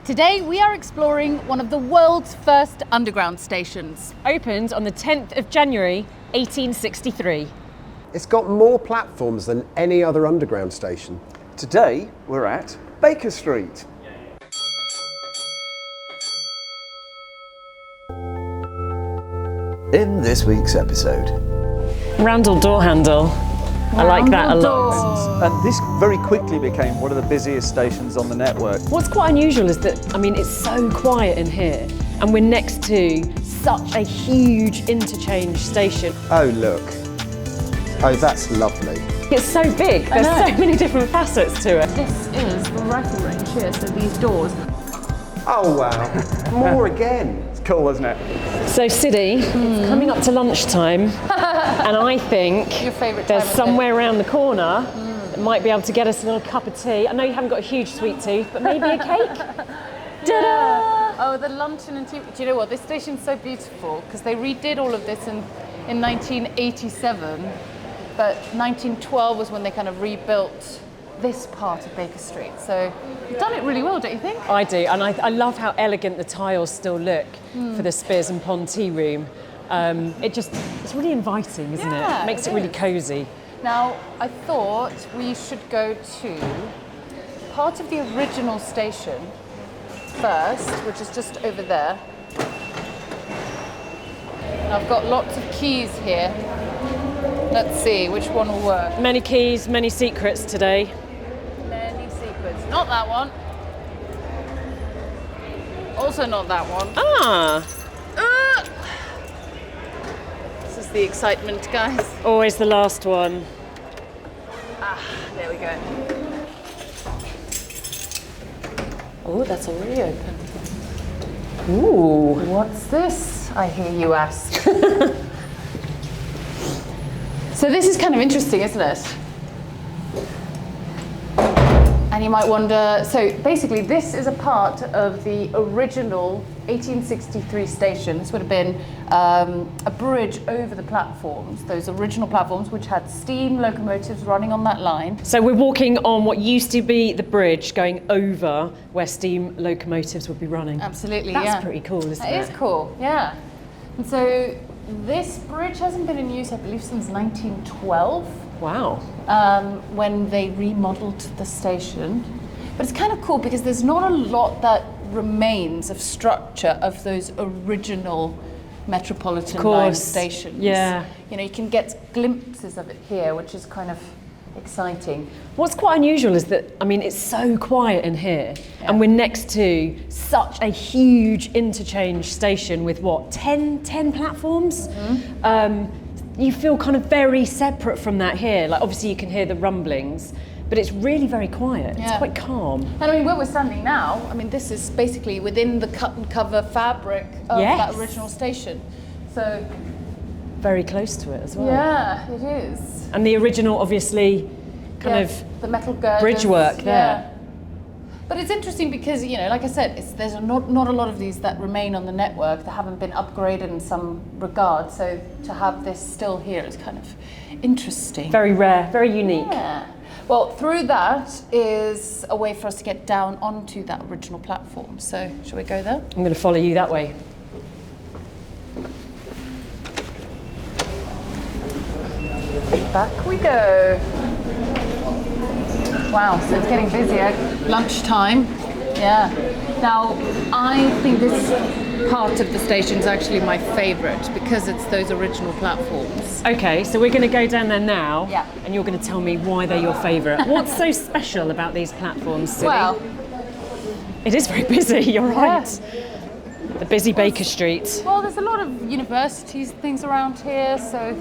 Today we are exploring one of the world's first underground stations. Opened on the 10th of January 1863. It's got more platforms than any other underground station. Today we're at Baker Street. In this week's episode. Roundel door handle. I like that a lot. And this very quickly became one of the busiest stations on the network. What's quite unusual is that, it's so quiet in here and we're next to such a huge interchange station. Oh, look. Oh, that's lovely. It's so big, there's so many different facets to it. This is the rifle range here, so these doors. Oh, wow. More again. It's cool, isn't it? So Siddy, it's coming up to lunchtime and I think Your favourite there's time of somewhere around the corner that might be able to get us a little cup of tea. I know you haven't got a huge sweet tooth, but maybe a cake? Ta-da! Oh, the luncheon and tea. Do you know what? This station's so beautiful because they redid all of this in 1987, but 1912 was when they kind of rebuilt this part of Baker Street. So you've done it really well, don't you think? I do, and I love how elegant the tiles still look for the Spears and Pond tea room. It's really inviting, isn't it? Yeah, It makes it it really is. cosy. Now, I thought we should go to part of the original station first, which is just over there. And I've got lots of keys here. Let's see which one will work. Many keys, many secrets today. Many secrets. Not that one. Also not that one. Ah, This is the excitement, guys. always the last one. There we go. Oh, that's already open. Ooh. What's this? I hear you ask. So this is kind of interesting, isn't it? And you might wonder, so basically this is a part of the original 1863 station. This would have been a bridge over the platforms, those original platforms which had steam locomotives running on that line. So we're walking on what used to be the bridge going over where steam locomotives would be running. Absolutely, That's pretty cool, isn't it? It is cool, yeah. And so this bridge hasn't been in use, I believe, since 1912. Wow. When they remodeled the station. But it's kind of cool because there's not a lot that remains of structure of those original Metropolitan line stations. Yeah. You know, you can get glimpses of it here, which is kind of exciting. What's quite unusual is that, it's so quiet in here and we're next to such a huge interchange station with 10 platforms? You feel kind of very separate from that here. Like obviously you can hear the rumblings, but it's really very quiet. Yeah. It's quite calm. And where we're standing now, this is basically within the cut and cover fabric of that original station. So very close to it as well. yeah, it is. And the original, obviously, kind of the metal girders, bridge work there. But it's interesting because, like I said, there's not a lot of these that remain on the network that haven't been upgraded in some regard. So to have this still here is kind of interesting. Very rare, very unique. Yeah. Well, through that is a way for us to get down onto that original platform. So shall we go there? I'm going to follow you that way. Back we go. Wow, so it's getting busier. Lunchtime. Yeah. Now, I think this part of the station is actually my favourite because it's those original platforms. Okay, so we're going to go down there now, Yeah. and you're going to tell me why they're your favourite. What's so special about these platforms, Siddy? Well, it is very busy, you're Yeah. right. The busy Baker Street. well, there's a lot of universities, things around here, so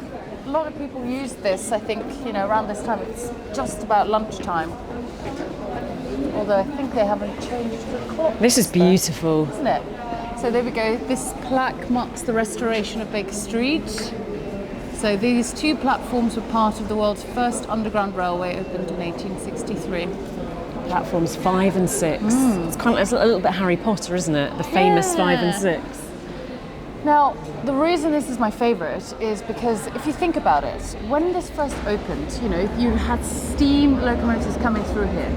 a lot of people use this. I think, around this time, it's just about lunchtime. Although I think they haven't changed the clock. This is beautiful. Isn't it? So there we go. This plaque marks the restoration of Baker Street. So these two platforms were part of the world's first underground railway, opened in 1863. Platforms 5 and 6. It's a little bit Harry Potter, isn't it? The famous 5 and 6. Now, the reason this is my favourite is because if you think about it, when this first opened, you know, you had steam locomotives coming through here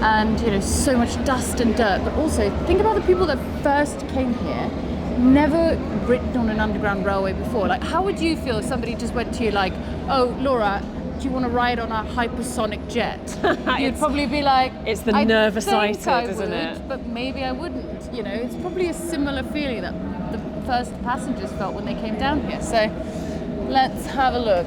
and, you know, so much dust and dirt, but also think about the people that first came here, never ridden on an underground railway before. Like, how would you feel if somebody just went to you like, oh, Laura, do you want to ride on a hypersonic jet? You'd probably be like, it's the nervous-sighted, isn't would, it? But maybe I wouldn't. You know, it's probably a similar feeling that the first passengers felt when they came down here. So let's have a look.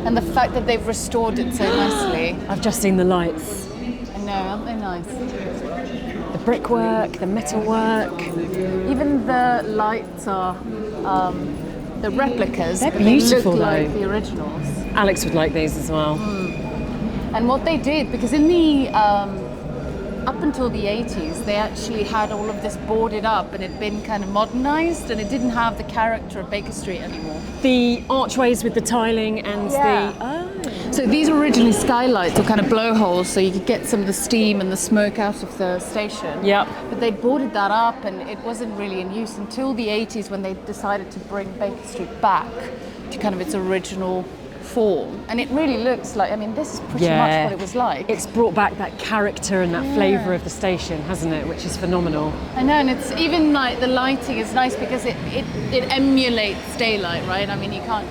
And the fact that they've restored it so nicely. I've just seen the lights. I know, aren't they nice? The brickwork, the metalwork. Even the lights are the replicas. They're but beautiful, they look like though. the originals. Alex would like these as well. And what they did, because in the up until the 80s, they actually had all of this boarded up and it'd been kind of modernized and it didn't have the character of Baker Street anymore. The archways with the tiling and So these are originally skylights or kind of blowholes so you could get some of the steam and the smoke out of the station. Yep. But they boarded that up and it wasn't really in use until the 80s when they decided to bring Baker Street back to kind of its original form. And it really looks like, I mean, this is pretty much what it was like. It's brought back that character and that flavour of the station, hasn't it? Which is phenomenal. I know, and it's even like the lighting is nice because it emulates daylight, right? I mean, you can't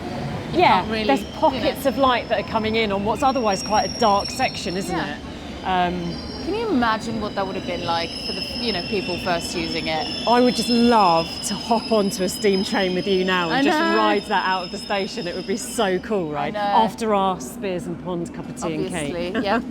really, there's pockets of light that are coming in on what's otherwise quite a dark section, isn't it? Can you imagine what that would have been like for the people first using it? I would just love to hop onto a steam train with you now and just ride that out of the station. It would be so cool, right? After our Spears and Pond cup of tea and cake. Obviously, yeah.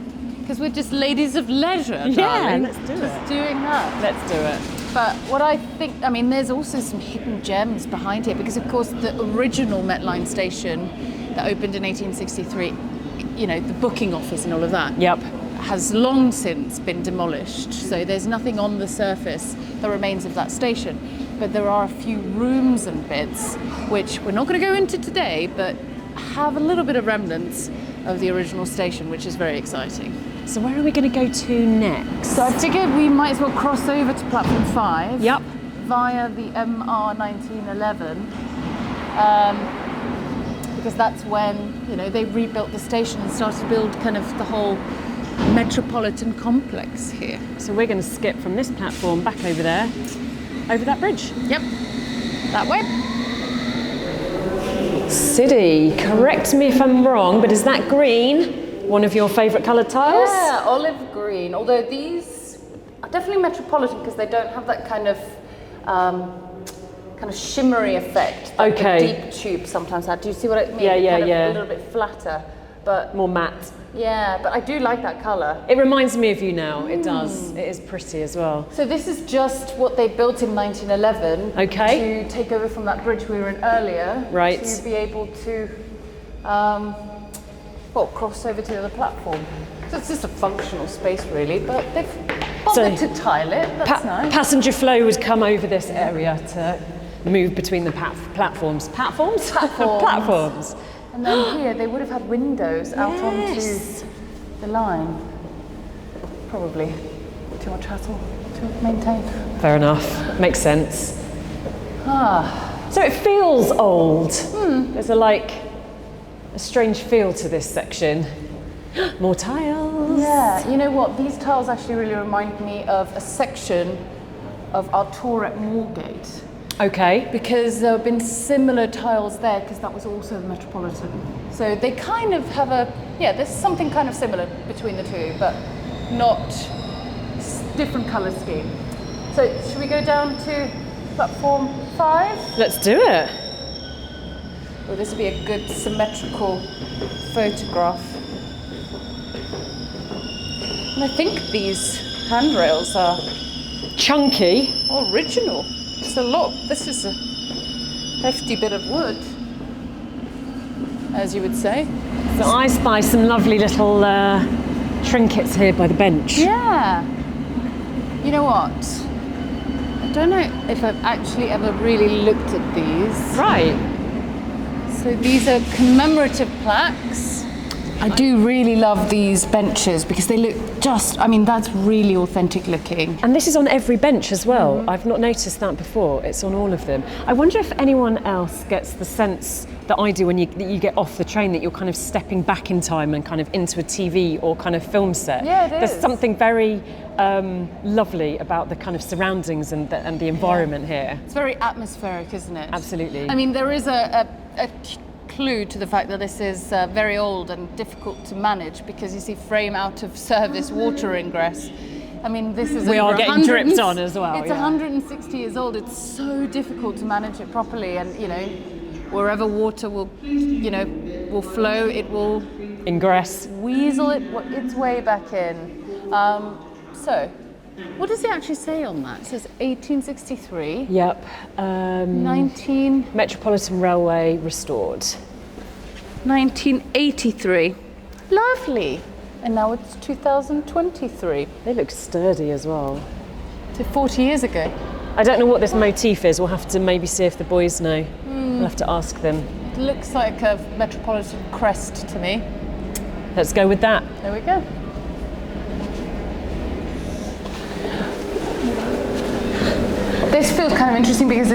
Because we're just ladies of leisure, Yeah, darling. let's do it. Just doing that. Let's do it. But what I think, I mean, there's also some hidden gems behind here because, of course, the original Met Line station that opened in 1863, you know, the booking office and all of that. Yep. Has long since been demolished, so there's nothing on the surface that remains of that station. But there are a few rooms and bits which we're not going to go into today, but have a little bit of remnants of the original station, which is very exciting. So where are we going to go to next? So I figured we might as well cross over to platform 5. Yep. Via the MR 1911, because that's when, you know, they rebuilt the station and started to build kind of the whole Metropolitan complex here. So we're going to skip from this platform back over there, over that bridge. Yep, that way. City, correct me if I'm wrong, but is that green one of your favourite coloured tiles? Yeah, olive green, although these are definitely Metropolitan because they don't have that kind of shimmery effect that the deep tube sometimes had. Do you see what I mean? Yeah. A little bit flatter, but more matte. Yeah, but I do like that colour. It reminds me of you now, it does. It is pretty as well. So this is just what they built in 1911 to take over from that bridge we were in earlier, right, to be able to cross over to the other platform. So it's just a functional space really, but they've bothered to tile it, that's nice. Passenger flow would come over this area to move between the platforms. Platforms? Platforms. And then here they would have had windows out onto the line. Probably too much hassle to maintain. Fair enough, makes sense. So it feels old. There's a strange feel to this section. More tiles. Yeah, you know what? These tiles actually really remind me of a section of our tour at Moorgate. Okay. Because there have been similar tiles there, because that was also the Metropolitan. So they kind of have there's something kind of similar between the two, but not different colour scheme. So should we go down to platform 5? Let's do it. Well, this would be a good symmetrical photograph. And I think these handrails are chunky. Original. It's a lot. This is a hefty bit of wood, as you would say. So I spy some lovely little trinkets here by the bench. Yeah. You know what? I don't know if I've actually ever really looked at these. Right. So these are commemorative plaques. I do really love these benches because they look I mean, that's really authentic looking. And this is on every bench as well. I've not noticed that before. It's on all of them. I wonder if anyone else gets the sense that I do when you get off the train, that you're kind of stepping back in time and kind of into a TV or kind of film set. Yeah, it is. There's something very lovely about the kind of surroundings and the environment here. It's very atmospheric, isn't it? Absolutely. I mean, there is a clue to the fact that this is very old and difficult to manage, because you see frame out of service water ingress. I mean, this is We are getting 100 dripped on as well. It's yeah. 160 years old. It's so difficult to manage it properly, and wherever water will flow, it will Ingress. weasel its way back in. So, what does it actually say on that? It says 1863. Yep. 19... Metropolitan Railway restored. 1983. Lovely. And now it's 2023. They look sturdy as well. So 40 years ago. I don't know what this motif is. We'll have to maybe see if the boys know. We'll have to ask them. It looks like a Metropolitan crest to me. Let's go with that. There we go. This feels kind of interesting because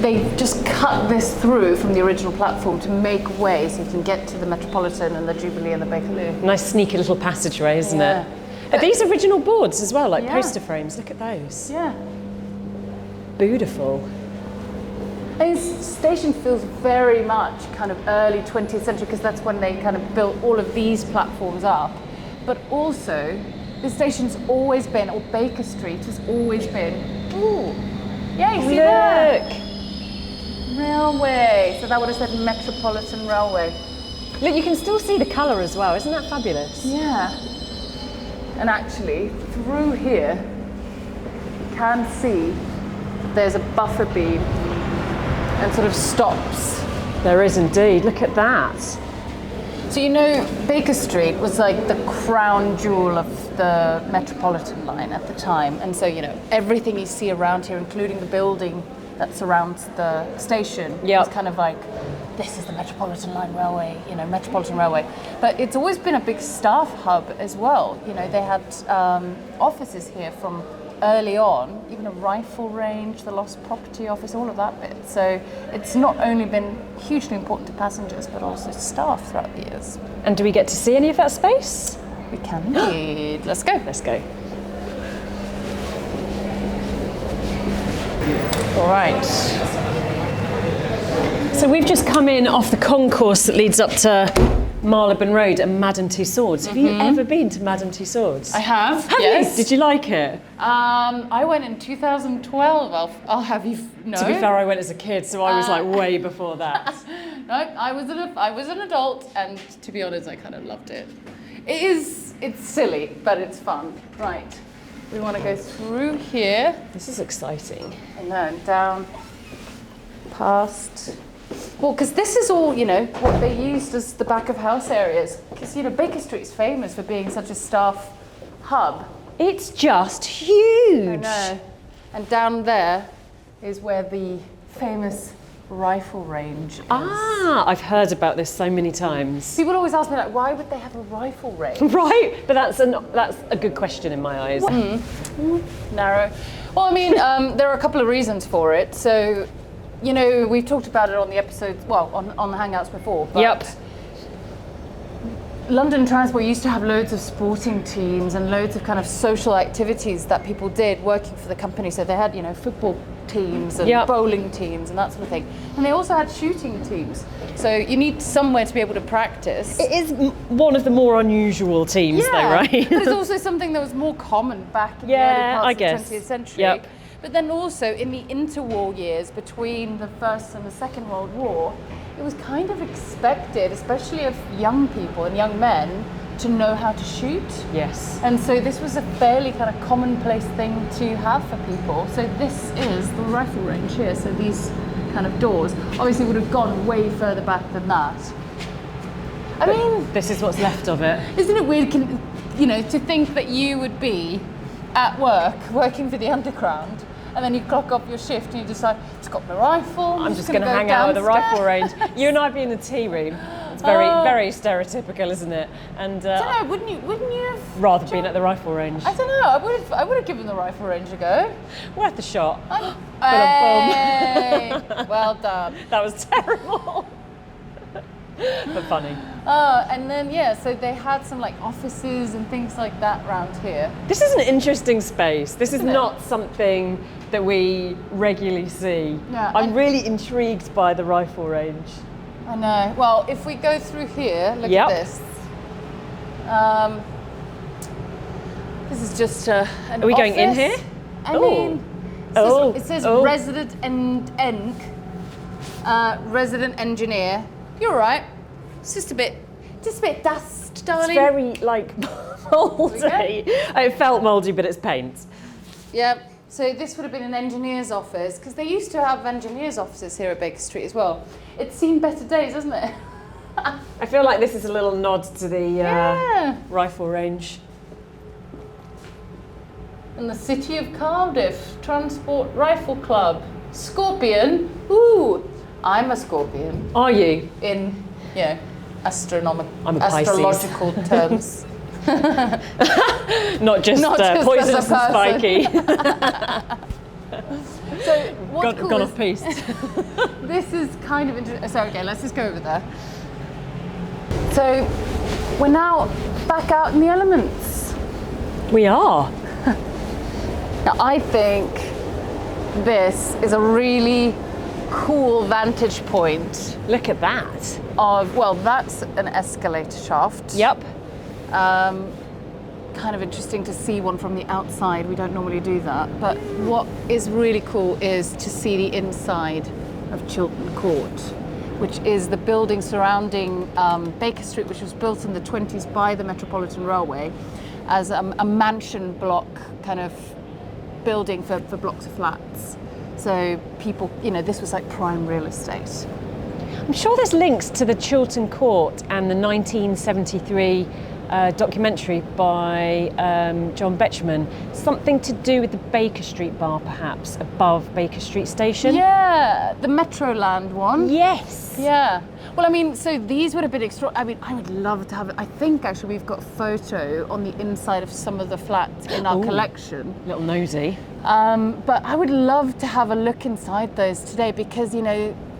they just cut this through from the original platform to make way so you can get to the Metropolitan and the Jubilee and the Bakerloo. Nice sneaky little passageway, isn't Yeah. it? Are these original boards as well, like Yeah. poster frames? Look at those. Yeah. Beautiful. And this station feels very much kind of early 20th century, because that's when they kind of built all of these platforms up. But also, the station's always been, or Baker Street has always been, ooh, yeah, you see that? Look. Railway. So that would have said Metropolitan Railway. Look, you can still see the colour as well. Isn't that fabulous? Yeah. And actually, through here, you can see there's a buffer beam and sort of stops. There is indeed. Look at that. So Baker Street was like the crown jewel of the Metropolitan line at the time. And so, everything you see around here, including the building that surrounds the station, Yep. is kind of like, this is the Metropolitan Line Railway, Metropolitan Railway. But it's always been a big staff hub as well. They had offices here from early on, even a rifle range, the lost property office, all of that bit. So it's not only been hugely important to passengers, but also staff throughout the years. And do we get to see any of that space? We can indeed. Let's go. Let's go. All right. So we've just come in off the concourse that leads up to Marylebone Road and Madame Tussauds. Have you ever been to Madame Tussauds? I have. Yes. Did you like it? I went in 2012. I'll have you know. To be fair, I went as a kid, so I was like way before that. No, I was an adult, and to be honest, I kind of loved it. It's silly, but it's fun. Right. We want to go through here This is exciting. and then down past. Well, because this is all, what they used as the back of house areas. Because, Baker Street's famous for being such a staff hub. It's just huge. I know. And down there is where the famous rifle range is. Ah, I've heard about this so many times. People always ask me, like, why would they have a rifle range? Right, but that's a good question in my eyes. Narrow. Well, I mean, there are a couple of reasons for it. So, we've talked about it on the episodes, on the Hangouts before. But Yep. London Transport used to have loads of sporting teams and loads of kind of social activities that people did working for the company. So they had, football teams and Yep. bowling teams and that sort of thing. And they also had shooting teams. So you need somewhere to be able to practice. It is one of the more unusual teams though, right? But it's also something that was more common back in the Yeah, early parts I of guess. the 20th century. Yep. But then also in the interwar years between the First and the Second World War, it was kind of expected, especially of young people and young men, to know how to shoot. Yes. And so this was a fairly kind of commonplace thing to have for people. So this is the rifle range here. So these kind of doors obviously would have gone way further back than that. I mean, This is what's left of it. isn't it weird, to think that you would be at work, working for the underground, and then you clock off your shift and you decide, just got my rifle. I'm just going to hang out at the rifle range. You and I be in the tea room. It's very stereotypical, isn't it? And I don't know, wouldn't you have rather been at the rifle range. I don't know, I would have given the rifle range a go. Worth the shot. Hey, well done. That was terrible. But funny. And then so they had some like offices and things like that around here. This is an interesting space. This is Isn't it? not something that we regularly see. Yeah, I'm and- really intrigued by the rifle range. I know. Well, if we go through here, look Yep. at this. This is just an Are we going in office. here? I Ooh. mean, it says Oh. resident resident engineer. You're right. It's just a bit dust, darling. It's very like mouldy. It felt mouldy, but it's paint. Yeah. So this would have been an engineer's office because they used to have engineers' offices here at Baker Street as well. It's seen better days, hasn't it? I feel like this is a little nod to the Yeah. rifle range. And the City of Cardiff Transport Rifle Club. Scorpion. Ooh, I'm a scorpion Are you? in, I'm a Pisces. astrological terms. Not just, Not just poisonous as a and spiky. So what's cool Gone is off piste. this is kind of interesting. So okay, let's just go over there. So we're now back out in the elements. We are. Now I think this is a really cool vantage point Look at that. of, well, that's an escalator shaft. Yep. Kind of interesting to see one from the outside. We don't normally do that. But what is really cool is to see the inside of Chiltern Court, which is the building surrounding Baker Street, which was built in the 20s by the Metropolitan Railway as a mansion block kind of building for blocks of flats. So people, this was like prime real estate. I'm sure there's links to the Chiltern Court and the 1973 documentary by John Betjeman. Something to do with the Baker Street bar, perhaps, above Baker Street Station. Yeah, the Metroland one. Yes. Yeah. Well, I mean, so these would have been extra. I mean, I would love to have it. I think actually we've got a photo on the inside of some of the flats in our collection. Little nosy. But I would love to have a look inside those today because,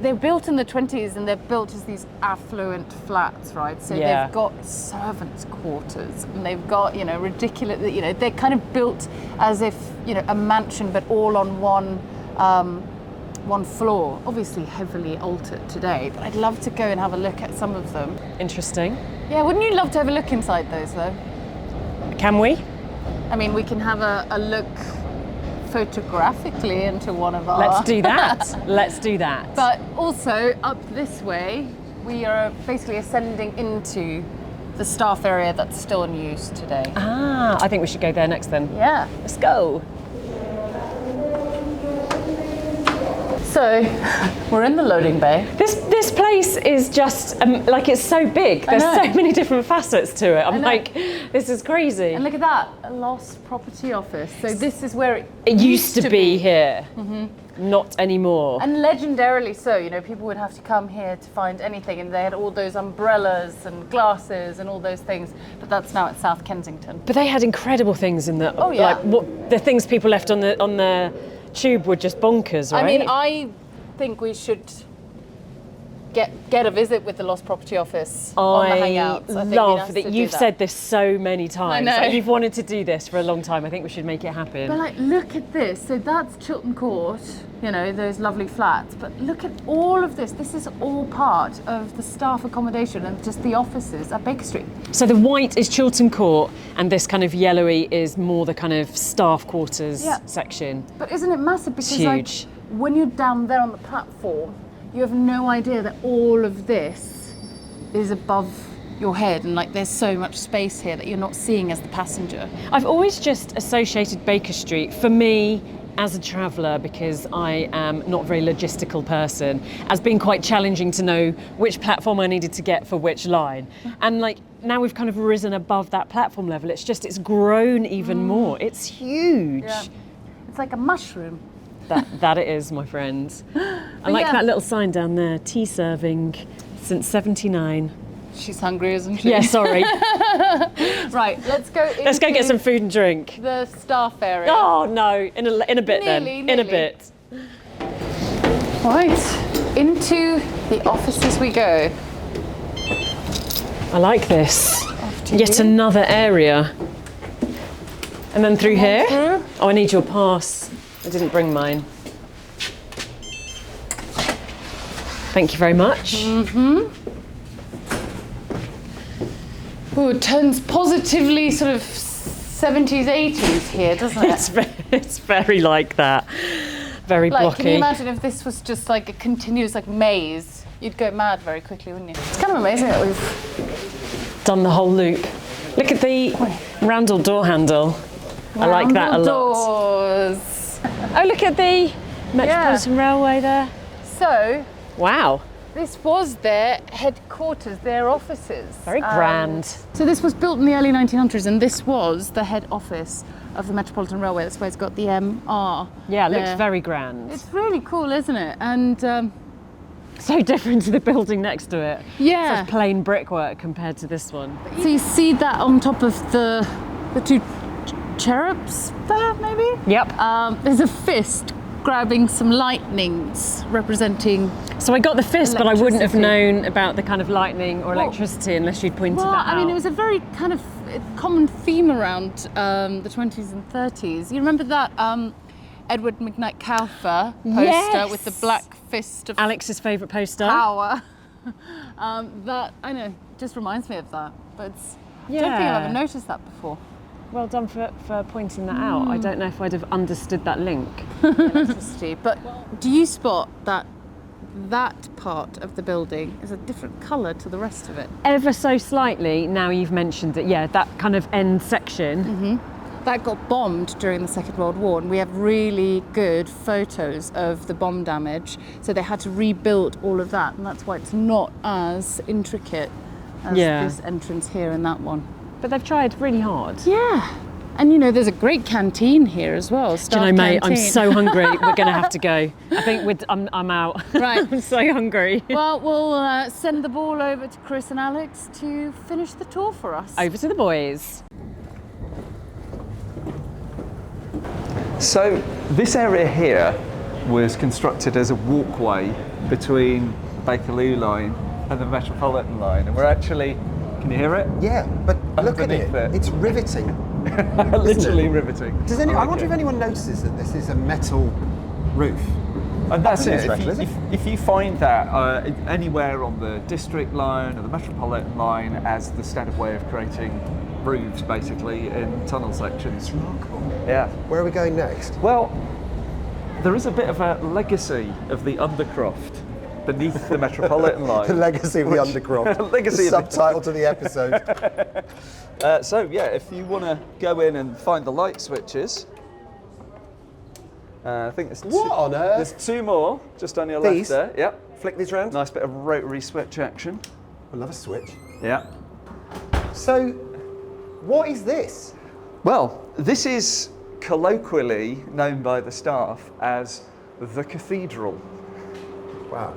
they're built in the 20s and they're built as these affluent flats, right? So Yeah. they've got servants' quarters and they've got, ridiculous, they're kind of built as if, a mansion, but all on one floor. Obviously heavily altered today, but I'd love to go and have a look at some of them. Interesting. Yeah, wouldn't you love to have a look inside those though? Can we? I mean, we can have a look photographically into one of our... Let's do that. Let's do that. But also up this way, we are basically ascending into the staff area that's still in use today. I think we should go there next then. Yeah. Let's go. So we're in the loading bay. This place is just it's so big. There's know. so many different facets to it. I'm know. like, this is crazy. And look at that, a lost property office. So this is where It used to be here, not anymore. And legendarily so, people would have to come here to find anything, and they had all those umbrellas and glasses and all those things, but that's now at South Kensington. But they had incredible things in the Oh, yeah. the things people left on the tube were just bonkers, right? I mean, I think we should get a visit with the Lost Property Office on the Hangouts. I think love we that you've said this so many times. I know. Like, you've wanted to do this for a long time. I think we should make it happen. But look at this. So that's Chiltern Court, those lovely flats. But look at all of this. This is all part of the staff accommodation and just the offices at Baker Street. So the white is Chiltern Court, and this kind of yellowy is more the kind of staff quarters section. But isn't it massive? Because huge. When you're down there on the platform, you have no idea that all of this is above your head, and there's so much space here that you're not seeing as the passenger. I've always just associated Baker Street, for me, as a traveller, because I am not a very logistical person, as being quite challenging to know which platform I needed to get for which line. And now we've kind of risen above that platform level. It's grown even more. It's huge. Yeah. It's like a mushroom. That it is, my friends. I like that little sign down there, tea serving since 79. She's hungry, isn't she? Yeah, sorry. Right, let's go Let's go get some food and drink. the staff area. Oh no, in a bit then. Nearly, In a nearly. bit. Right, into the offices we go. I like this. After Yet you. another area. And then through Come on here. through. Oh, I need your pass. I didn't bring mine. Thank you very much. Ooh, it turns positively sort of 70s, 80s here, doesn't it? It's very like that. Very Like, blocky. can you imagine if this was just like a continuous like maze? You'd go mad very quickly, wouldn't you? It's kind of amazing that we've Done the whole loop. Look at the roundel door handle. I like that a roundel lot. doors. Oh, look at the Metropolitan Railway there. So, Wow. this was their headquarters, their offices. Very grand. So this was built in the early 1900s, and this was the head office of the Metropolitan Railway. That's why it's got the MR. Yeah, it looks there. very grand. It's really cool, isn't it? And So different to the building next to it. yeah. Such plain brickwork compared to this one. So you see that on top of the two cherubs there, maybe? Yep. There's a fist grabbing some lightnings representing. So I got the fist, but I wouldn't have Electricity. known about the kind of lightning or Well- electricity unless you'd pointed Well, that out. I mean, it was a very kind of common theme around the 20s and 30s. You remember that Edward McKnight Kauffer poster Yes. with the black fist of Alex's favourite poster. power? That, I know, just reminds me of that. But I don't think I've Yeah. ever noticed that before. Well done for pointing that out. I don't know if I'd have understood that link. Electricity. But do you spot that part of the building is a different colour to the rest of it? Ever so slightly, now you've mentioned it, yeah, that kind of end section. That got bombed during the Second World War, and we have really good photos of the bomb damage. So they had to rebuild all of that, and that's why it's not as intricate as Yeah. this entrance here and that one. But they've tried really hard. Yeah. And you know, there's a great canteen here as well. Do you know, mate, I'm so hungry. We're going to have to go. I think I'm out. Right. I'm so hungry. Well, we'll send the ball over to Chris and Alex to finish the tour for us. Over to the boys. So this area here was constructed as a walkway between the Bakerloo line and the Metropolitan line, and we're actually, can you hear it? Yeah, but look at it. Underneath it. It's riveting. Literally riveting. I wonder if anyone notices that this is a metal roof. And that's think it. it's special, isn't it? If you find that anywhere on the District line or the Metropolitan line as the standard way of creating roofs, basically, in tunnel sections. Yeah. Where are we going next? Well, there is a bit of a legacy of the Undercroft beneath the Metropolitan line. The legacy of the Undercroft. Legacy the of the- subtitle to the episode. So yeah, if you want to go in and find the light switches, I think there's What on earth? There's two more just on your These? left there. Yep. Flick these round. Nice bit of rotary switch action. I love a switch. Yeah. So, what is this? Well, this is colloquially known by the staff as the cathedral. Wow.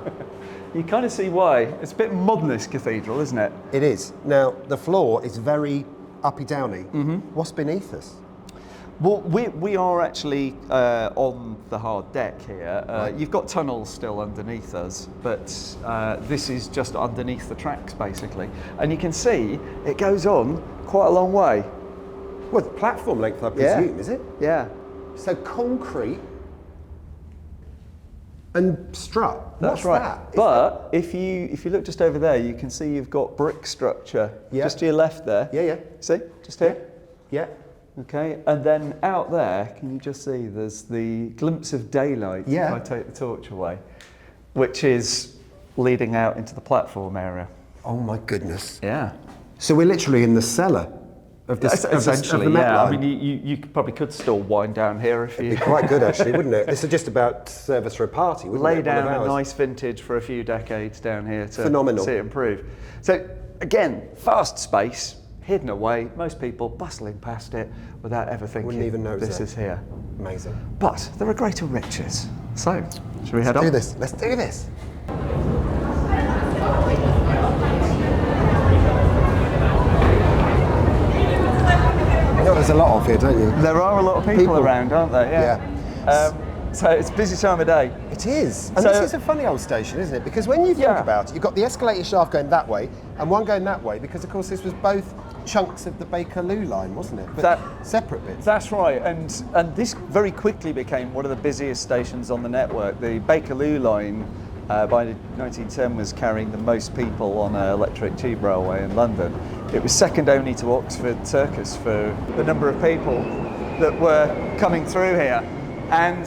You kind of see why. It's a bit modernist cathedral, isn't it? It is. Now, the floor is very uppy-downy. What's beneath us? Well, we are actually on the hard deck here. You've got tunnels still underneath us, but this is just underneath the tracks, basically. And you can see it goes on quite a long way. Well, the platform length, I Yeah. presume, is it? Yeah, So concrete and strut. that's What's right. that? Is But if you look just over there, you can see you've got brick structure Yeah. just to your left there. Yeah, yeah. See, just here. Yeah. Okay, and then out there, can you just see there's the glimpse of daylight Yeah. if I take the torch away, which is leading out into the platform area. Oh my goodness. Yeah. So we're literally in the cellar of this Essentially, of the Met yeah. I line. mean, you probably could still wind down here if It'd you be quite good actually, wouldn't it? This is just about service for a party, wouldn't lay it? One of down a ours. nice vintage for a few decades down here to Phenomenal. see it improve. So again, vast space, hidden away, most people bustling past it without ever thinking Wouldn't even notice this it. is here. Amazing. But there are greater riches. So, should we head Do on? this. Let's do this. there's a lot of here, don't you? There are a lot of people around, aren't there? Yeah. So it's a busy time of day. It is. And So- this is a funny old station, isn't it? Because when you think about it, you've got the escalator shaft going that way and one going that way, because of course this was both chunks of the Bakerloo line, wasn't it? But separate bits. That's right, and this very quickly became one of the busiest stations on the network. The Bakerloo line by 1910 was carrying the most people on an electric tube railway in London. It was second only to Oxford Circus for the number of people that were coming through here. And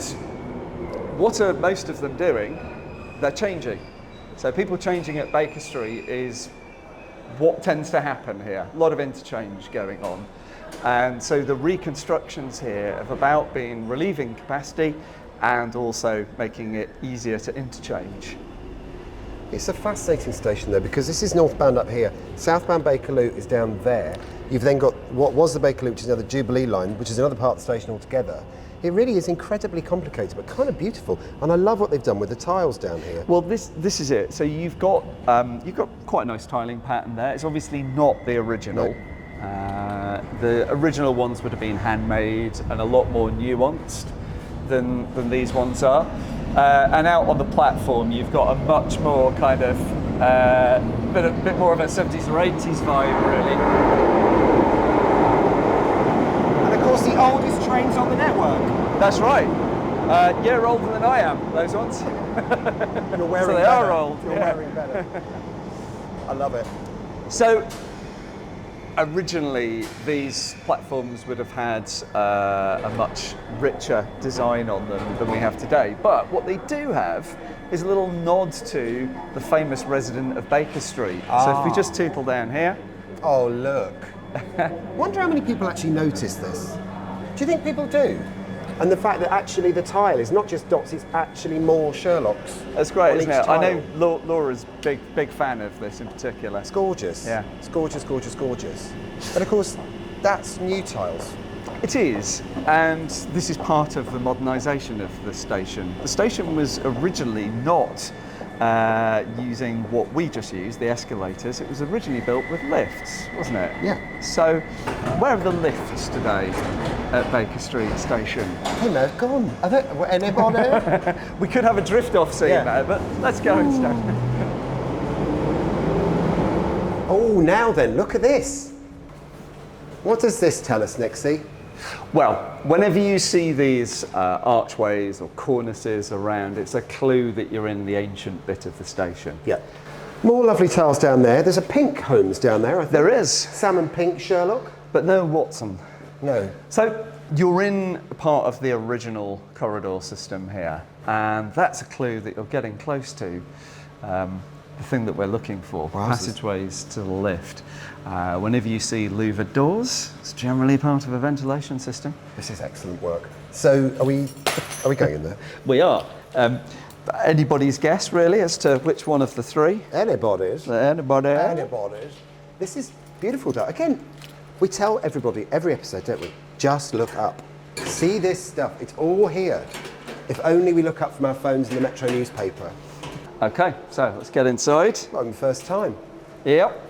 what are most of them doing? They're changing. So people changing at Baker Street is what tends to happen here. A lot of interchange going on. And so the reconstructions here have about been relieving capacity and also making it easier to interchange. It's a fascinating station though, because this is northbound up here. Southbound Bakerloo is down there. You've then got what was the Bakerloo, which is now the Jubilee line, which is another part of the station altogether. It really is incredibly complicated, but kind of beautiful. And I love what they've done with the tiles down here. Well, this is it. So you've got quite a nice tiling pattern there. It's obviously not the original. No. The original ones would have been handmade and a lot more nuanced than these ones are. And out on the platform, you've got a much more kind of bit more of a 70s or 80s vibe, really. The oldest trains on the network. That's right. Year older than I am, those ones. You're wearing so they better. are old. You're wearing better. I love it. So originally these platforms would have had a much richer design on them than we have today. But what they do have is a little nod to the famous resident of Baker Street. So if we just tootle down here. Oh, look. Wonder how many people actually notice this. Do you think people do? And the fact that actually the tile is not just dots, it's actually more Sherlocks. That's great, on isn't each it? I tile. know Laura's big fan of this in particular. It's gorgeous. Yeah. It's gorgeous, gorgeous, gorgeous. And of course, that's new tiles. It is, and this is part of the modernisation of the station. The station was originally not using what we just used, the escalators. It was originally built with lifts, wasn't it? Yeah. So, where are the lifts today at Baker Street Station? They may have gone. Are there anybody? We could have a drift-off scene there, but let's go instead. Oh, now then, look at this. What does this tell us, Nixie? Well, whenever you see these archways or cornices around, it's a clue that you're in the ancient bit of the station. Yeah. More lovely tiles down there. There's a pink Holmes down there, I think. There is. Salmon pink Sherlock. But no Watson. No. So you're in part of the original corridor system here, and that's a clue that you're getting close to the thing that we're looking for, passageways to the lift. Whenever you see louvered doors, it's generally part of a ventilation system. This is excellent work. So are we going in there? We are. Anybody's guess, really, as to which one of the three? Anybody's. Anybody? Anybody's. This is beautiful. Again, we tell everybody every episode, don't we? Just look up. See this stuff. It's all here. If only we look up from our phones in the Metro newspaper. Okay, so let's get inside. Not even first time. Yep.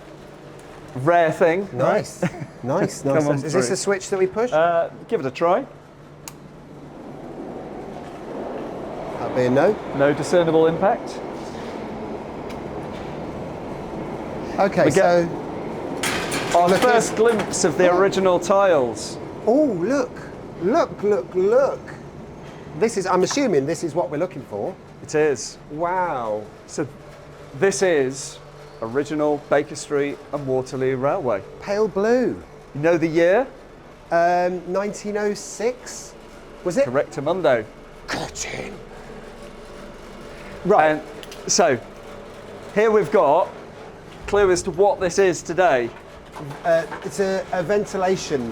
Rare thing. Nice. Right? Nice. Come on Is this through. a switch that we push? Give it a try. That'd be a no. No discernible impact. Okay, We get- so... Our Look first glimpse of the original tiles. Oh, look. Look, look, look. This is, I'm assuming this is what we're looking for. It is. Wow. So this is original Baker Street and Waterloo Railway. Pale blue. You know the year? 1906? Was it? Correctamundo. Cutting. Right. And so here we've got clue as to what this is today. It's a ventilation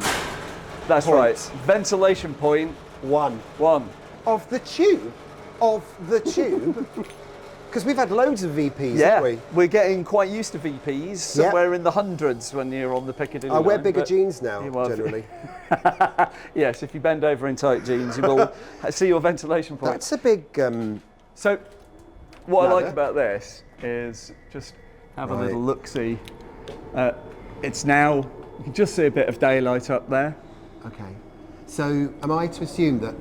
That's point. right. Ventilation point one. 1. Of the tube. Of the tube. Because we've had loads of VPs, Yeah, haven't we? we're getting quite used to VPs. Somewhere in the hundreds when you're on the Piccadilly I wear line, bigger but- jeans now, Well, generally. Yes, if you bend over in tight jeans, you will see your ventilation point. That's a big... So, what I like ladder. about this is just have a Right. little look-see. It's now, you can just see a bit of daylight up there. Okay. So am I to assume that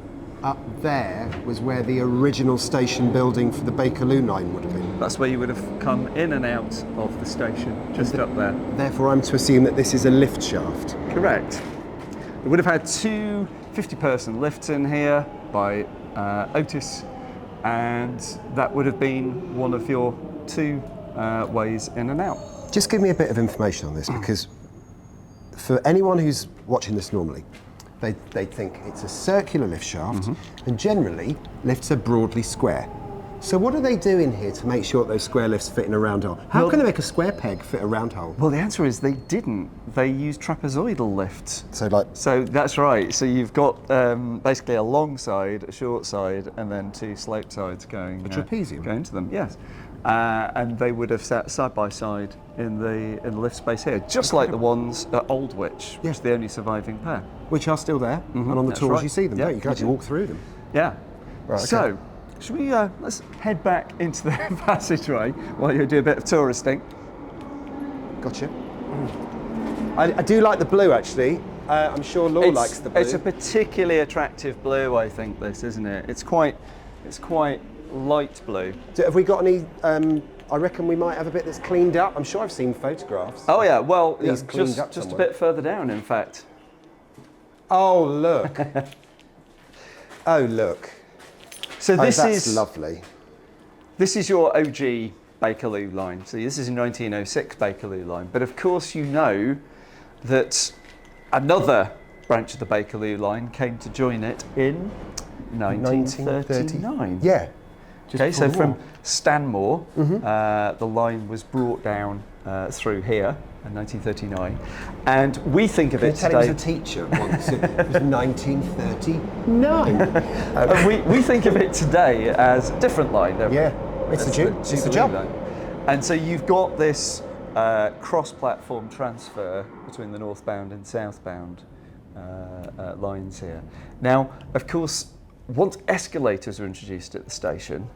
up there was where the original station building for the Bakerloo line would have been? That's where you would have come in and out of the station, just up there. Therefore, I'm to assume that this is a lift shaft. Correct. It would have had two 50-person lifts in here by Otis, and that would have been one of your two ways in and out. Just give me a bit of information on this, because for anyone who's watching this normally, they think it's a circular lift shaft, and generally lifts are broadly square. So what are they doing here to make sure that those square lifts fit in a round hole? How can they make a square peg fit a round hole? Well, the answer is they didn't. They used trapezoidal lifts. So that's right. So you've got basically a long side, a short side, and then two slope sides going. A trapezium? Going to them, yes. And they would have sat side by side in the lift space here, just like the ones at Aldwych, which is the only surviving pair. Which are still there, and on the That's tours right. you see them, Yeah, don't you? You can actually walk through them. Yeah. Right, okay. So, should we let's head back into the passageway while you do a bit of touristing. Gotcha. I do like the blue, actually. I'm sure Laura likes the blue. It's a particularly attractive blue, I think, this, isn't it? It's quite light blue. Have we got any? I reckon we might have a bit that's cleaned up. I'm sure I've seen photographs. Oh yeah, well, These cleaned up just a somewhere. bit further down, in fact. Oh look! Oh look! So this that's is lovely. This is your OG Bakerloo line. So this is a 1906 Bakerloo line. But of course, you know that another branch of the Bakerloo line came to join it in 1939. Yeah. Okay, so before the from war. Stanmore, the line was brought down through here in 1939, and we think of Can it you tell he was today. a teacher once? It was 1939. we think of it today as a different line. don't we? Yeah, it's the Jubilee job. line. And so you've got this cross-platform transfer between the northbound and southbound lines here. Now, of course, once escalators were introduced at the station,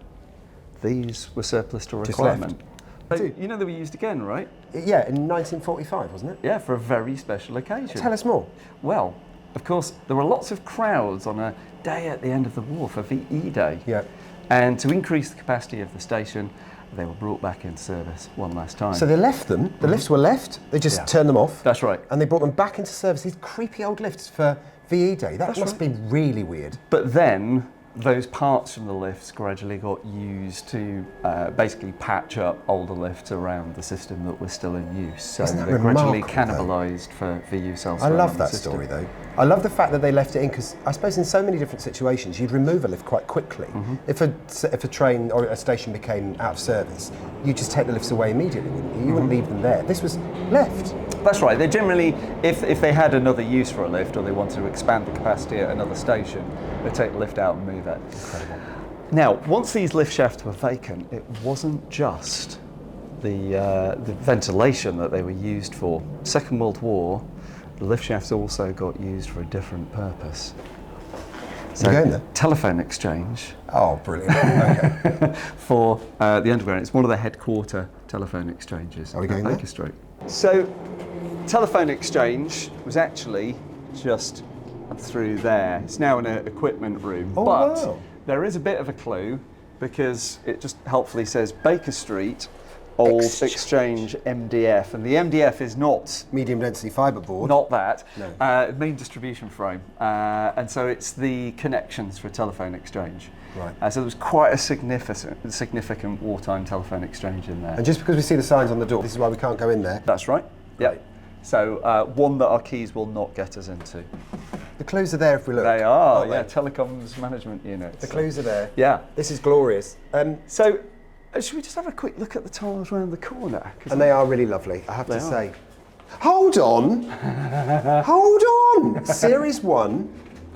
these were surplus to Just requirement. left. So, you know they were used again, right? Yeah, in 1945, wasn't it? Yeah, for a very special occasion. Tell us more. Well, of course, there were lots of crowds on a day at the end of the war for VE Day. Yeah. And to increase the capacity of the station, they were brought back into service one last time. So they left them. The lifts were left. They just turned them off. That's right. And they brought them back into service. These creepy old lifts for VE Day. That must be really weird. But then those parts from the lifts gradually got used to basically patch up older lifts around the system that was still in use. So Isn't that they gradually remarkable, cannibalised for use I elsewhere. love in the that system. story, though. I love the fact that they left it in, because I suppose in so many different situations you'd remove a lift quite quickly. If a train or a station became out of service, you'd just take the lifts away immediately, wouldn't you? You wouldn't leave them there. This was left. That's right. They generally, if they had another use for a lift or they wanted to expand the capacity at another station, they'd take the lift out and move it. Incredible. Now, once these lift shafts were vacant, it wasn't just the ventilation that they were used for. Second World War, the lift shafts also got used for a different purpose. So, going there? telephone exchange Oh, brilliant. Okay. for the Underground. It's one of the headquarter telephone exchanges. Are we going at there? Baker Street. So, telephone exchange was actually just through there. It's now in an equipment room, Oh, but wow. there is a bit of a clue because it just helpfully says Baker Street, Old Exchange MDF, and the MDF is not Medium density fibre board. not that No. main distribution frame, and so it's the connections for telephone exchange. Right. So there was quite a significant wartime telephone exchange in there. And just because we see the signs on the door, this is why we can't go in there. That's right. Right. Yep. So one that our keys will not get us into. The clues are there if we look. They are, aren't yeah, they? telecoms management units. The clues are there. Yeah. This is glorious. So should we just have a quick look at the tiles around the corner? 'Cause And they are really lovely, I have They to are. say. Hold on! Hold on! Series 1,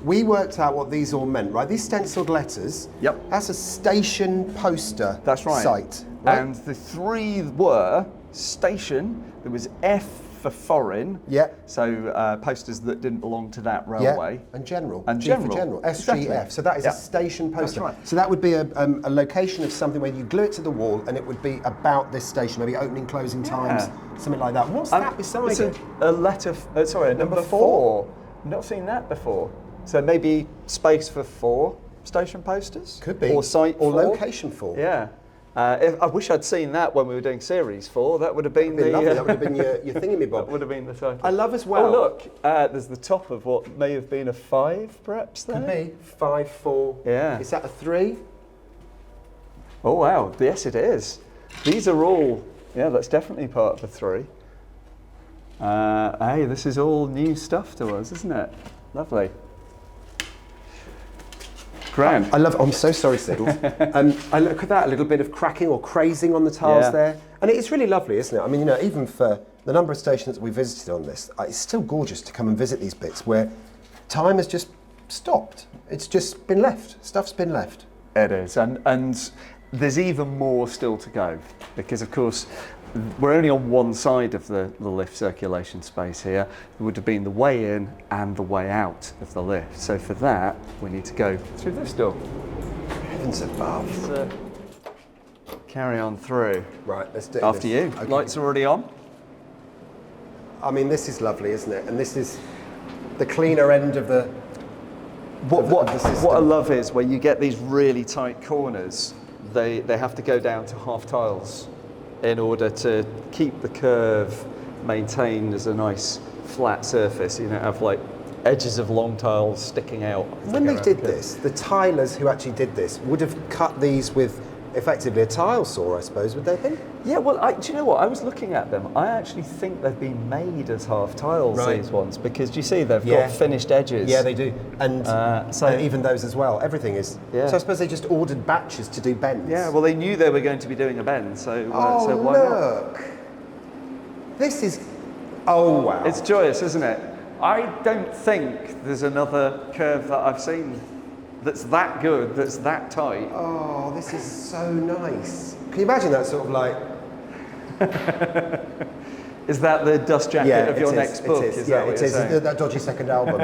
we worked out what these all meant, right? These stenciled letters. Yep. That's a station poster That's right. site. Right? And the three were station, there was F for foreign, Yeah. so posters that didn't belong to that Yeah, railway. and general. And G for general. general. SGF. Exactly. So that is Yeah. a station poster. right. So that would be a location of something where you glue it to the wall and it would be about this station, maybe opening, closing times, something like that. What's that beside it's it? a letter, a number Number four. Not seen that before. So maybe space for 4 station posters? Could be. Or site or 4? location 4. Yeah. I wish I'd seen that when we were doing series 4. That would have been That'd be lovely. That would have been your thingy-me-bob. That would have been the title. I love as well. Oh look, there's the top of what may have been a 5, perhaps there. Could be 5, 4. Yeah. Is that a 3? Oh wow, yes it is. These are all, yeah, that's definitely part of the 3. Hey, this is all new stuff to us, isn't it? Lovely. Grand. I love. I'm so sorry, Siddles. I look at that, a little bit of cracking or crazing on the tiles there, and it's really lovely, isn't it? I mean, you know, even for the number of stations that we visited on this, it's still gorgeous to come and visit these bits where time has just stopped. It's just been left. Stuff's been left. It is, and there's even more still to go, because of course we're only on one side of the lift circulation space here. There would have been the way in and the way out of the lift. So for that, we need to go through this door. Heavens above. So carry on through. Right, let's do it. After you. Okay. Lights are already on. I mean, this is lovely, isn't it? And this is the cleaner end of the What the system. I love is where you get these really tight corners, they have to go down to half tiles in order to keep the curve maintained as a nice flat surface. You don't have like edges of long tiles sticking out. When they did this, the tilers who actually did this would have cut these with effectively a tile saw, I suppose, would they have been? Yeah, well, do you know what? I was looking at them. I actually think they've been made as half tiles, Right. these ones, because do you see they've Yeah. got finished edges? Yeah, they do. And so- even those as well. Everything is. Yeah. So I suppose they just ordered batches to do bends. Yeah, well, they knew they were going to be doing a bend, so, Oh, so why not? look. This is. Oh, wow. It's joyous, isn't it? I don't think there's another curve that I've seen that's that good, that's that tight. Oh, this is so nice. Can you imagine that sort of like. Is that the dust jacket of your next book? Is Yeah, that what it you're is. saying? That dodgy second album.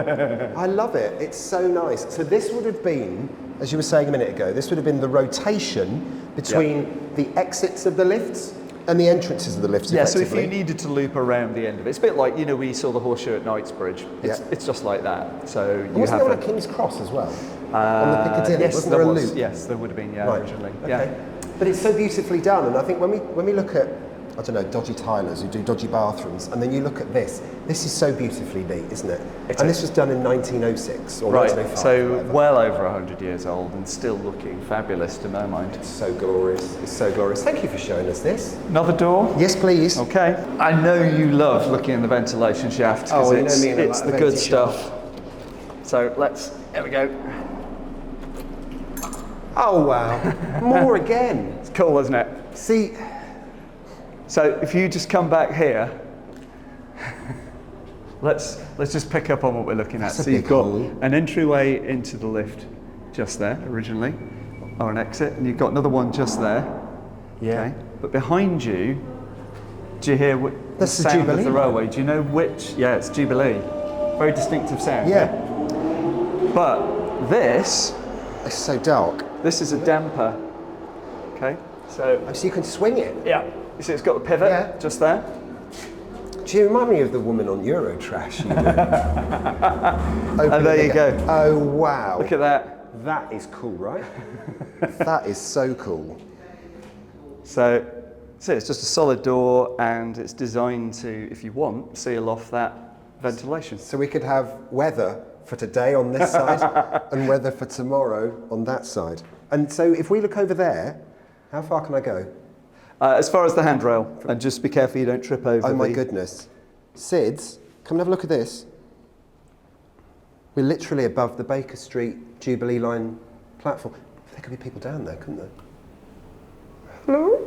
I love it. It's so nice. So this would have been, as you were saying a minute ago, this would have been the rotation between the exits of the lifts and the entrances of the lifts. Yeah, so if effectively. you needed to loop around the end of it, it's a bit like, you know, we saw the horseshoe at Knightsbridge. It's just like that. So you Wasn't have there one at King's Cross as well? On the Piccadilly? yes, Wasn't there a was. loop? Yes, there would have been, yeah, Right. originally. Okay. Yeah. But it's so beautifully done, and I think when we look at, I don't know, dodgy tilers who do dodgy bathrooms, and then you look at this is so beautifully neat, isn't it? It And is. this was done in 1906 or Right, 1905. so whatever. well over 100 years old and still looking fabulous to my mind. It's so glorious. It's so glorious. Thank you for showing us this. Another door? Yes, please. Okay. I know you love looking in the ventilation shaft Oh, because you know me and I it's like the the good ventilation stuff. So here we go. Oh wow, more again. It's cool, isn't it? See, So if you just come back here, let's just pick up on what we're looking at. That's a So you've big got hole. an entryway into the lift just there originally, or an exit, and you've got another one just there. Yeah. Okay. But behind you, do you hear the That's the sound of Jubilee the line. railway? Do you know which? Yeah, it's Jubilee. Very distinctive sound. yeah, But this it's so dark. is a damper. Okay. So So you can swing it. yeah, you see it's got the pivot Yeah. just there. Do you remind me of the woman on Eurotrash? And there you go. Oh wow. Look at that. That is cool, right? That is so cool. So it's just a solid door, and it's designed to, if you want, seal off that ventilation. So we could have weather for today on this side and weather for tomorrow on that side. And so if we look over there, how far can I go? As far as the handrail, and just be careful you don't trip over. Oh my goodness. Sids, come and have a look at this. We're literally above the Baker Street Jubilee Line platform. There could be people down there, couldn't there? Hello?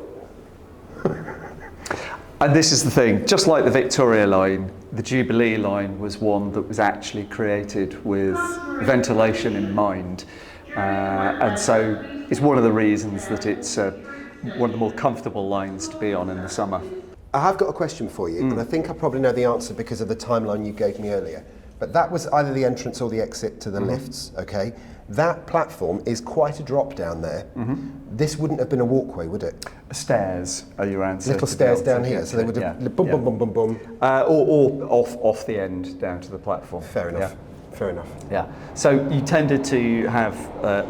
And this is the thing, just like the Victoria line, the Jubilee line was one that was actually created with ventilation in mind. And so it's one of the reasons that it's one of the more comfortable lines to be on in the summer. I have got a question for you, and I think I probably know the answer because of the timeline you gave me earlier. But that was either the entrance or the exit to the lifts, okay? That platform is quite a drop down there. This wouldn't have been a walkway, would it? Stairs are your answer. Little stairs down here, so they would have boom, boom, boom, boom, boom. Or off the end down to the platform. Fair enough. Yeah. Fair enough. Yeah. So you tended to have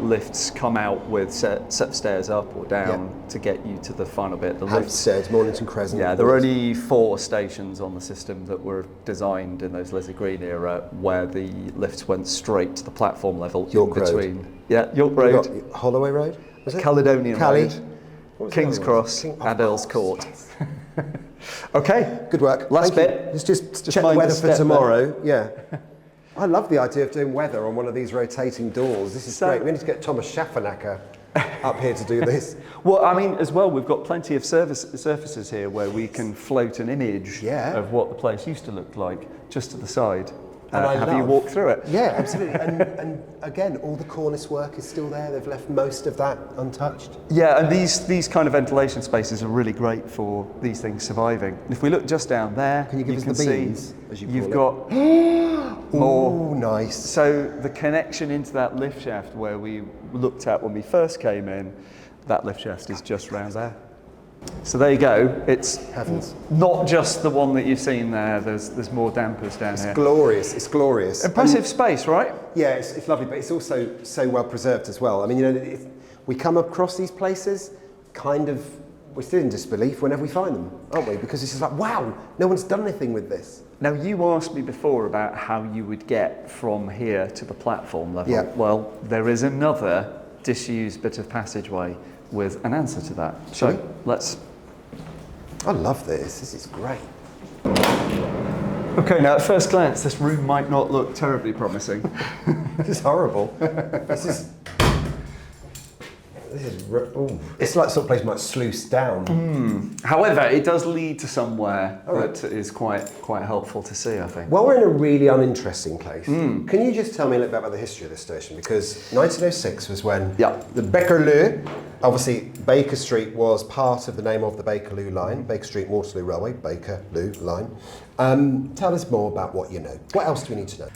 lifts come out with set of stairs up or down to get you to the final bit. The lifts. Hampstead, Mornington Crescent. Yeah, there were only 4 stations on the system that were designed in those Lizzie Green era where the lifts went straight to the platform level. York in Road. between. Yeah, York Road. We've got Holloway Road. Was it? Caledonian Cali. Road. What was the King's other one? Cross and Earl's Court. Okay. Good work. Last Thank bit. you. Let's just check the mind the weather for step tomorrow. Yeah. I love the idea of doing weather on one of these rotating doors. This is So- great. We need to get Thomas Schaffernacker up here to do this. Well, I mean, as well, we've got plenty of surfaces here where we can float an image of what the place used to look like just to the side. And I have you love- walk through it? Yeah, absolutely. And again, all the cornice work is still there. They've left most of that untouched. Yeah, and these kind of ventilation spaces are really great for these things surviving. If we look just down there, Can you give us the see beams, as you you've call got more. Oh, nice. So the connection into that lift shaft where we looked at when we first came in, that lift shaft is just round there. So there you go. It's Heavens. not just the one that you've seen there. There's more dampers down here. Glorious. It's glorious. Impressive space, right? Yeah, it's lovely, but it's also so well preserved as well. I mean, you know, if we come across these places, we're still in disbelief whenever we find them, aren't we? Because it's just like, wow, no one's done anything with this. Now, you asked me before about how you would get from here to the platform level. Yeah. Well, there is another disused bit of passageway with an answer to that. Shall So we? let's... I love this. This is great. Okay, now at first glance, this room might not look terribly promising. This is horrible. It's like the sort of place you might sluice down. However, it does lead to somewhere that is quite helpful to see, I think. Well, we're in a really uninteresting place. Can you just tell me a little bit about the history of this station? Because 1906 was when the Bakerloo, obviously Baker Street was part of the name of the Bakerloo line, Baker Street Waterloo Railway, Bakerloo line. Tell us more about what you know. What else do we need to know?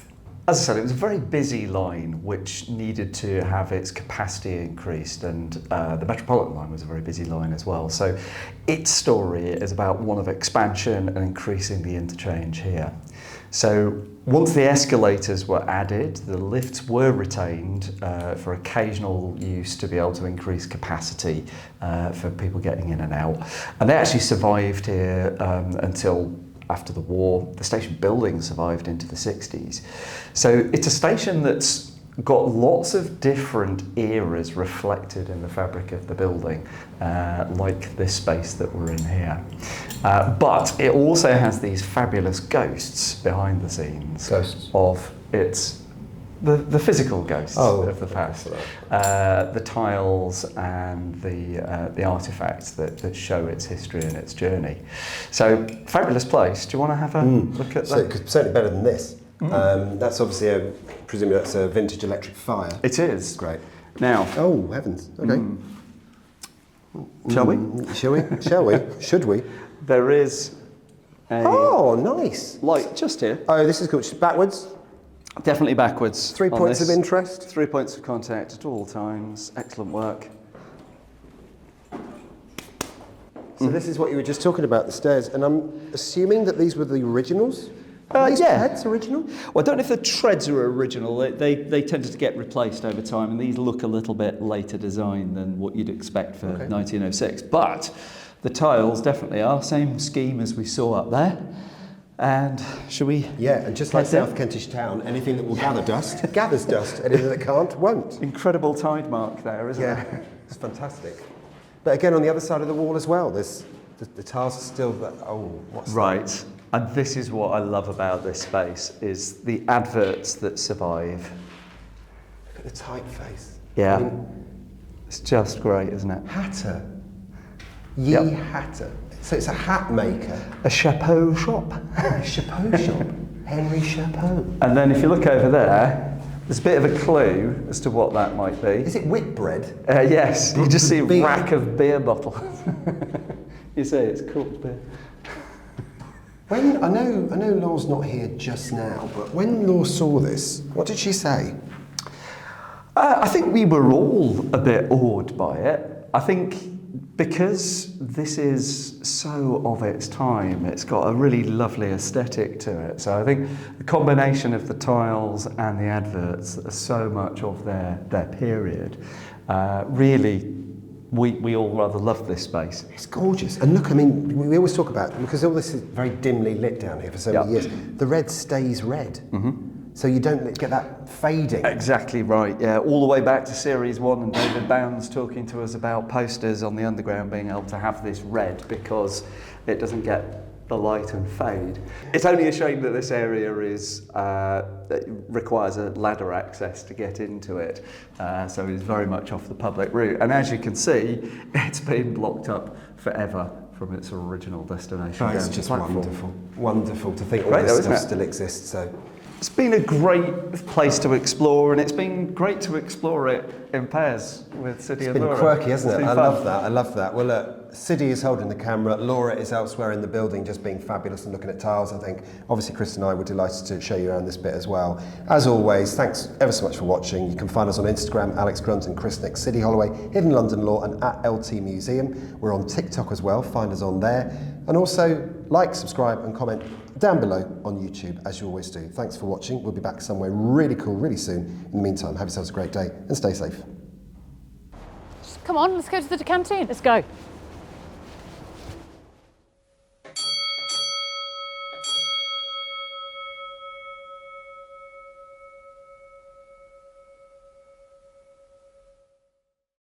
As I said, it was a very busy line which needed to have its capacity increased, and the Metropolitan line was a very busy line as well. So its story is about one of expansion and increasing the interchange here. So once the escalators were added, the lifts were retained for occasional use to be able to increase capacity for people getting in and out. And they actually survived here until after the war. The station building survived into the 60s. So it's a station that's got lots of different eras reflected in the fabric of the building, like this space that we're in here. But it also has these fabulous ghosts behind the scenes of the physical ghosts of the past, the tiles and the artefacts that show its history and its journey. So, fabulous place. Do you want to have a look at that? So, certainly better than this. That's obviously, presumably that's a vintage electric fire. It is. Great. Now. Oh, heavens. Okay. Shall we? Shall we? Shall we? Should we? There is a nice. light just here. Oh, this is cool. Just backwards. Definitely backwards. 3 on points this. of interest. 3 points of contact at all times. Excellent work. So this is what you were just talking about, the stairs, and I'm assuming that these were the originals? Are these treads original? Well, I don't know if the treads are original. They tended to get replaced over time, and these look a little bit later design than what you'd expect for 1906. But the tiles definitely are. Same scheme as we saw up there. And shall we? Yeah, and just like South Kentish Town, anything that will gather dust gathers dust. Anything that can't won't. Incredible tide mark there, isn't it? Yeah, it's fantastic. But again, on the other side of the wall as well, there's the tiles are still. What's right? That? And this is what I love about this space: is the adverts that survive. Look at the typeface. Yeah, I mean, it's just great, isn't it? Hatter. Hatter. So it's a hat maker. A chapeau shop. A chapeau shop. Henry Chapeau. And then if you look over there, there's a bit of a clue as to what that might be. Is it Whitbread? Yes, you just see a Beer. rack of beer bottles. You say it's cooked beer. When I know Laura's not here just now, but when Laura saw this, what did she say? I think we were all a bit awed by it. I think because this is so of its time, it's got a really lovely aesthetic to it. So I think the combination of the tiles and the adverts that are so much of their period, really, we all rather love this space. It's gorgeous. And look, I mean, we always talk about, because all this is very dimly lit down here for so many years, the red stays red. So you don't get that fading. Exactly right, yeah. All the way back to Series 1 and David Bounds talking to us about posters on the Underground being able to have this red because it doesn't get the light and fade. It's only a shame that this area requires a ladder access to get into it, so it's very much off the public route. And as you can see, it's been blocked up forever from its original destination. Oh, it's just wonderful. Wonderful to think all Great, this though, stuff still exists. So. It's been a great place to explore, and it's been great to explore it in pairs with City and Laura. It's been quirky, hasn't it? I fun. love that. Well, look, City is holding the camera. Laura is elsewhere in the building just being fabulous and looking at tiles, I think. Obviously, Chris and I were delighted to show you around this bit as well. As always, thanks ever so much for watching. You can find us on Instagram, Alex Grunt and Chris Nick, City Holloway, Hidden London Law and at LT Museum. We're on TikTok as well, find us on there. And also, like, subscribe and comment down below on YouTube, as you always do. Thanks for watching. We'll be back somewhere really cool really soon. In the meantime, have yourselves a great day and stay safe. Come on, let's go to the canteen. Let's go.